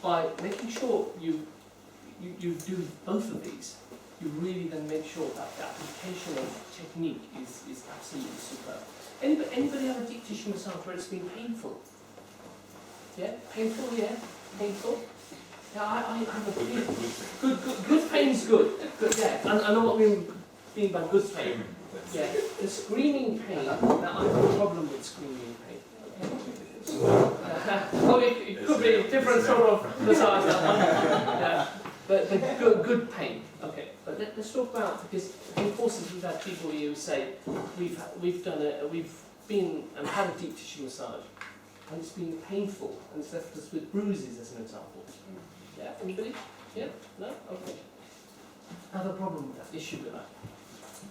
by making sure you do both of these, you really then make sure that the application of technique is absolutely superb. Anybody have a deep tissue massage where it's been painful? Yeah? Painful, yeah? Painful? Yeah, I have a feeling. Good pain's good. Yeah, I know what we mean by good pain. Yeah, the screaming pain, now I have a problem with screaming pain. Well, it could be a different sort of massage, that one. Yeah, but good pain. Okay, but let's talk about, because in courses we've had people here who say we've been and had a deep tissue massage, and it's been painful, and it's left us with bruises as an example. Yeah, anybody? Yeah? No? Okay. I have a problem with that, issue with that.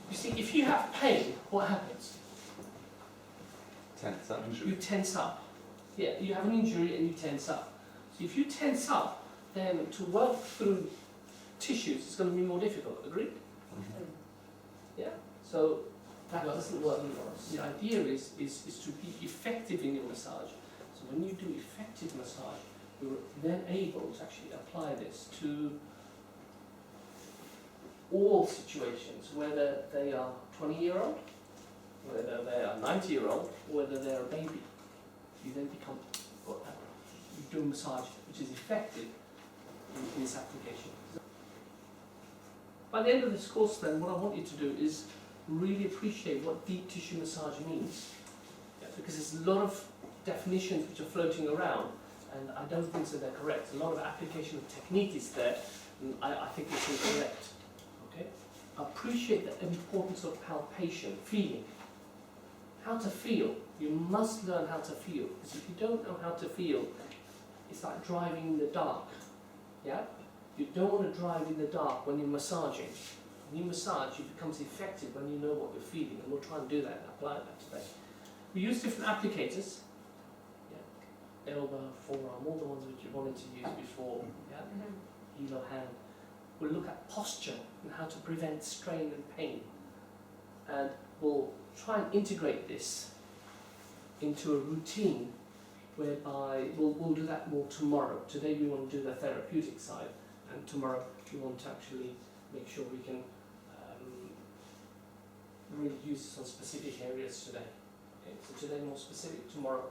You see, if you have pain, what happens? Tense up. You tense up. Yeah, you have an injury and you tense up. So if you tense up, then to work through tissues is going to be more difficult. Agreed? Mm-hmm. Yeah? So that doesn't work for us. The idea is to be effective in your massage. So when you do effective massage, you're then able to actually apply this to all situations, whether they are 20-year-old, whether they are 90-year-old, whether they're a baby. You then become, you do a massage which is effective in this application. By the end of this course then, what I want you to do is really appreciate what deep tissue massage means. Yeah, because there's a lot of definitions which are floating around, and I don't think that they're correct. A lot of application of technique is there, and I think it's incorrect. Okay? Appreciate the importance of palpation, feeling. How to feel. You must learn how to feel, because if you don't know how to feel, it's like driving in the dark. Yeah? You don't want to drive in the dark when you're massaging. When you massage, it becomes effective when you know what you're feeling, and we'll try and do that and apply that today. We use different applicators. Yeah. Elbow, forearm, all the ones which you wanted to use before. Yeah? Heel or hand. We'll look at posture and how to prevent strain and pain. And we'll try and integrate this into a routine whereby we'll do that more tomorrow. Today we want to do the therapeutic side, and tomorrow we want to actually make sure we can really use this on specific areas today. Okay, so today more specific, tomorrow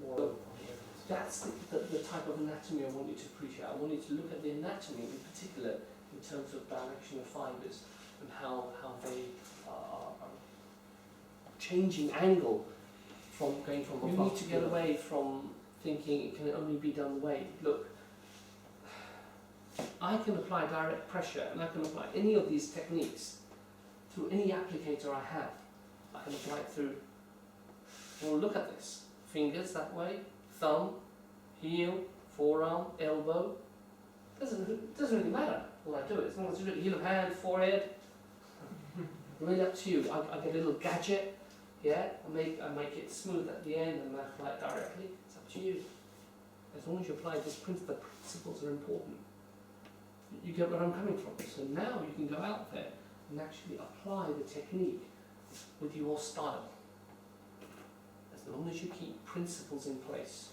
more on areas. That's the type of anatomy I want you to appreciate. I want you to look at the anatomy in particular in terms of direction of fibres and how they are changing angle from going from above. You need to get away from thinking it can only be done way. Look, I can apply direct pressure and I can apply any of these techniques through any applicator I have. I can apply it through, well, look at this. Fingers that way, thumb, heel, forearm, elbow. Doesn't really matter what I do. As long as you do heel of hand, forehead, really up to you. I get a little gadget. Yeah, I make it smooth at the end and I apply it directly. It's up to you. As long as you apply this principle, the principles are important. You get where I'm coming from. So now you can go out there and actually apply the technique with your style. As long as you keep principles in place.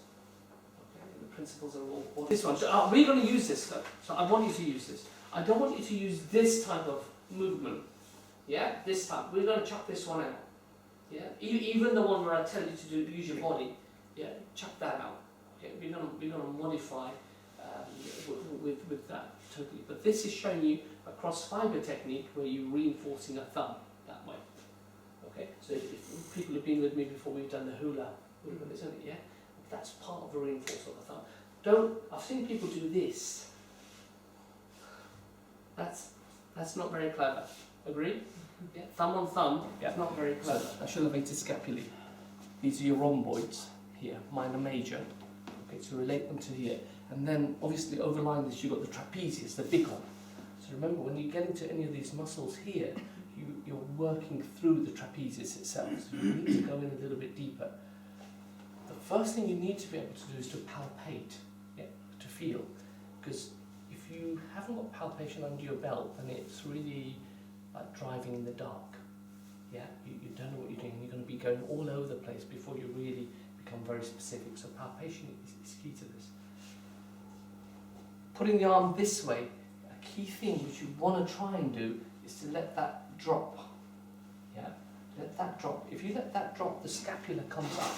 Okay, the principles are all this one. So we're going to use this though. So I want you to use this. I don't want you to use this type of movement. Yeah, this type. We're going to chuck this one out. Yeah, even the one where I tell you to use your body, yeah, chuck that out. Okay, we're gonna modify with that totally. But this is showing you a cross fibre technique where you're reinforcing a thumb that way. Okay, so if people have been with me before, we've done the hula, isn't it? Yeah, that's part of the reinforcement of the thumb. I've seen people do this. That's not very clever. Agree? Yeah. Thumb on thumb, yeah. Not very clever. So, that's elevated scapulae. These are your rhomboids here, minor, major. Okay, so relate them to here. And then, obviously, overlying this, you've got the trapezius, the big one. So remember, when you get into any of these muscles here, you're working through the trapezius itself. So you need to go in a little bit deeper. The first thing you need to be able to do is to palpate, yeah, to feel. Because if you haven't got palpation under your belt, then it's really like driving in the dark. Yeah, you don't know what you're doing. You're going to be going all over the place before you really become very specific. So palpation is key to this. putting the arm this way, a key thing which you want to try and do is to let that drop. Yeah, let that drop. If you let that drop, the scapula comes up.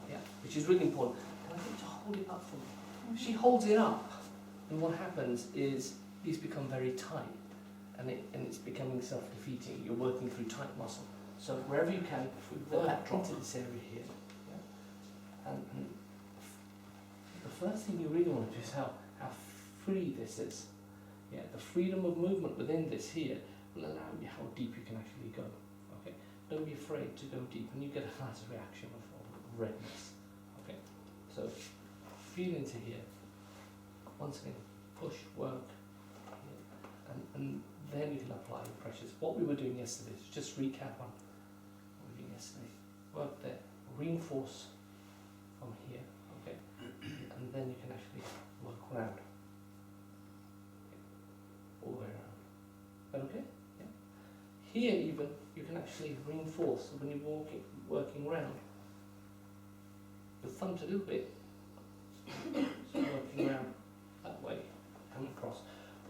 Yeah, which is really important. And I think to hold it up for me. She holds it up, and what happens is these become very tight, and it's becoming self-defeating. You're working through tight muscle. So wherever you can, let that drop into this area here. Yeah? And the first thing you really want to do is how free this is. Yeah, the freedom of movement within this here will allow you how deep you can actually go. Okay, don't be afraid to go deep, and you get a nice reaction of redness. Okay, so feel into here. Once again, push, work, and then you can apply the pressures. What we were doing yesterday, is just recap on what we were doing yesterday. Work there, reinforce from here. Okay, and then you can actually work around. All the way around. Okay? Yeah. Here even you can actually reinforce when you're working around. The thumb a little bit. So working around that way, coming across.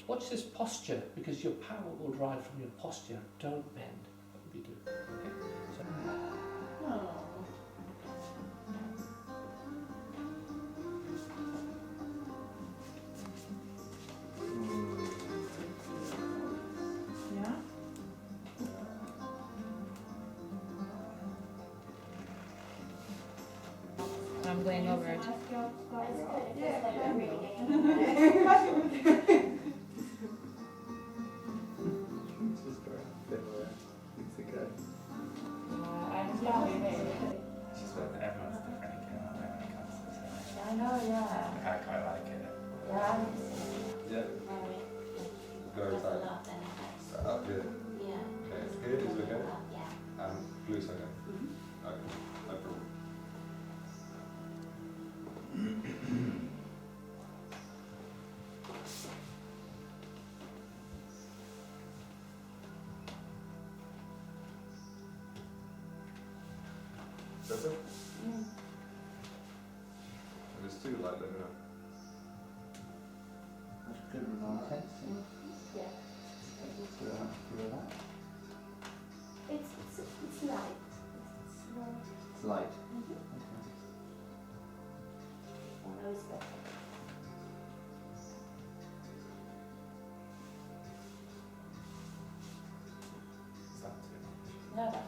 Watch this posture, because your power will drive from your posture. Don't bend. What would you do? Okay? So, I'm going over it. Just that everyone's different again, aren't they, when it comes to this? I know, yeah. I quite like it. Yeah. Yeah, very tight. Up here. Yeah. Okay, here is okay. Yeah. And loose okay. Okay, no problem. That's it? If it's too light, let me know. That's good and all intense. Yeah. Feel that? It's light. It's light. Mm-hmm. Okay. I know it's better. Is that too much? No, no.